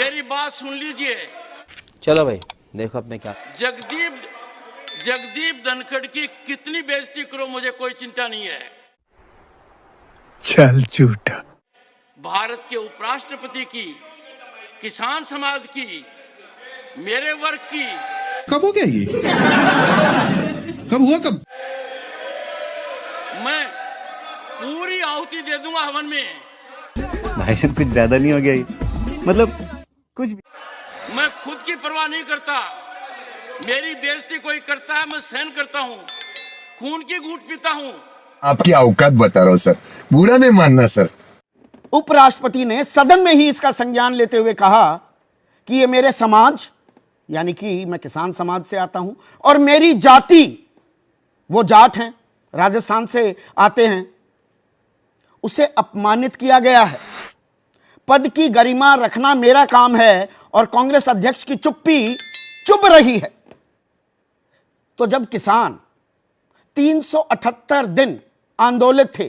मेरी बात सुन लीजिए। चलो भाई देखो अब मैं क्या। जगदीप धनखड़ की कितनी बेइज्जती करो, मुझे कोई चिंता नहीं है। चल झूठा। भारत के उपराष्ट्रपति की, किसान समाज की, मेरे वर्ग की। कब हो गया ये? कब हुआ कब? मैं पूरी आहुति दे दूंगा हवन में। भाई साहब कुछ ज्यादा नहीं हो गया ये? मतलब कुछ भी। मैं खुद की परवाह नहीं करता। मेरी बेइज्जती कोई करता है, मैं सहन करता हूँ, खून की घूंट पीता हूँ। आपकी औकात बता रहा हूँ सर, बुरा नहीं मानना सर। उपराष्ट्रपति ने सदन में ही इसका संज्ञान लेते हुए कहा कि ये मेरे समाज, यानी कि मैं किसान समाज से आता हूं, और मेरी जाति, वो जाट हैं, राजस्थान से आते हैं, उसे अपमानित किया गया है। पद की गरिमा रखना मेरा काम है और कांग्रेस अध्यक्ष की चुप्पी चुभ रही है। तो जब किसान 378 दिन आंदोलित थे,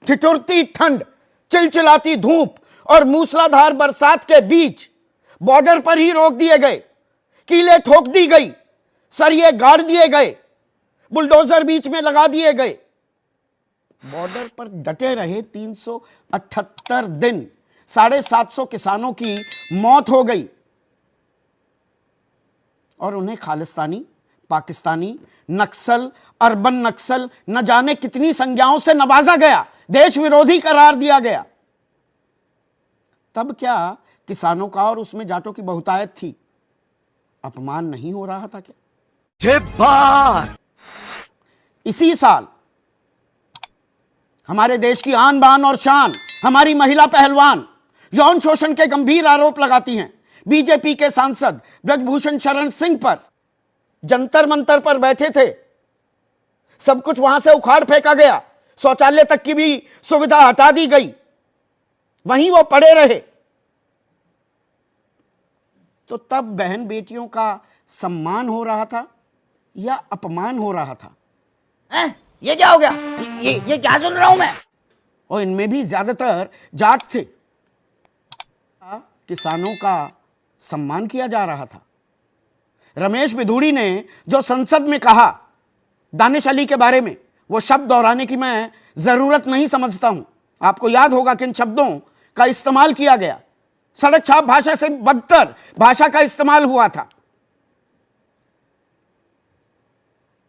ठिठुरती ठंड, चिलचिलाती धूप और मूसलाधार बरसात के बीच बॉर्डर पर ही रोक दिए गए, कीले ठोक दी गई, सरिये गाड़ दिए गए, बुलडोजर बीच में लगा दिए गए, बॉर्डर पर डटे रहे 378 दिन, 750 किसानों की मौत हो गई और उन्हें खालिस्तानी, पाकिस्तानी, नक्सल, अर्बन नक्सल, न जाने कितनी संज्ञाओं से नवाजा गया, देश विरोधी करार दिया गया। तब क्या किसानों का और उसमें जाटों की बहुतायत थी, अपमान नहीं हो रहा था क्या? इसी साल हमारे देश की आन बान और शान, हमारी महिला पहलवान यौन शोषण के गंभीर आरोप लगाती हैं। बीजेपी के सांसद ब्रजभूषण शरण सिंह पर जंतर मंतर पर बैठे थे, सब कुछ वहां से उखाड़ फेंका गया, शौचालय तक की भी सुविधा हटा दी गई, वहीं वो पड़े रहे। तो तब बहन बेटियों का सम्मान हो रहा था या अपमान हो रहा था? ये क्या हो गया? ये क्या सुन रहा हूं मैं? और इनमें भी ज्यादातर जाट थे। किसानों का सम्मान किया जा रहा था। रमेश बिधूड़ी ने जो संसद में कहा दानिश अली के बारे में, वो शब्द दोहराने की मैं जरूरत नहीं समझता हूं। आपको याद होगा कि इन शब्दों का इस्तेमाल किया गया, सड़क छाप भाषा से बदतर भाषा का इस्तेमाल हुआ था।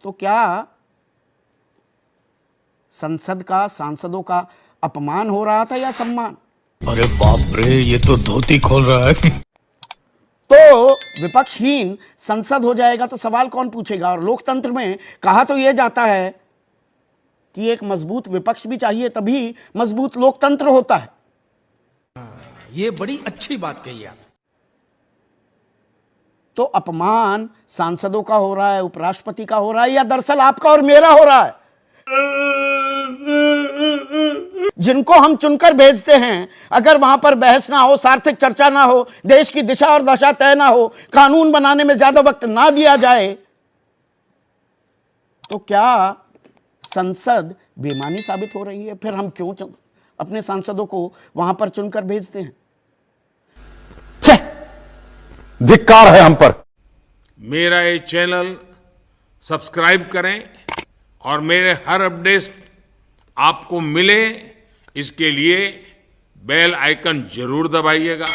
तो क्या संसद का, सांसदों का अपमान हो रहा था या सम्मान? अरे बाप रे, ये तो धोती खोल रहा है। तो विपक्षहीन संसद हो जाएगा तो सवाल कौन पूछेगा? और लोकतंत्र में कहा तो यह जाता है कि एक मजबूत विपक्ष भी चाहिए, तभी मजबूत लोकतंत्र होता है। ये बड़ी अच्छी बात कही आप। तो अपमान सांसदों का हो रहा है, उपराष्ट्रपति का हो रहा है, या दरअसल आपका और मेरा हो रहा है? जिनको हम चुनकर भेजते हैं, अगर वहां पर बहस ना हो, सार्थक चर्चा ना हो, देश की दिशा और दशा तय ना हो, कानून बनाने में ज्यादा वक्त ना दिया जाए, तो क्या संसद बेमानी साबित हो रही है? फिर हम क्यों अपने सांसदों को वहां पर चुनकर भेजते हैं? धिक्कार है हम पर। मेरा ये चैनल सब्सक्राइब करें और मेरे हर अपडेट आपको मिले, इसके लिए बेल आइकन जरूर दबाइएगा।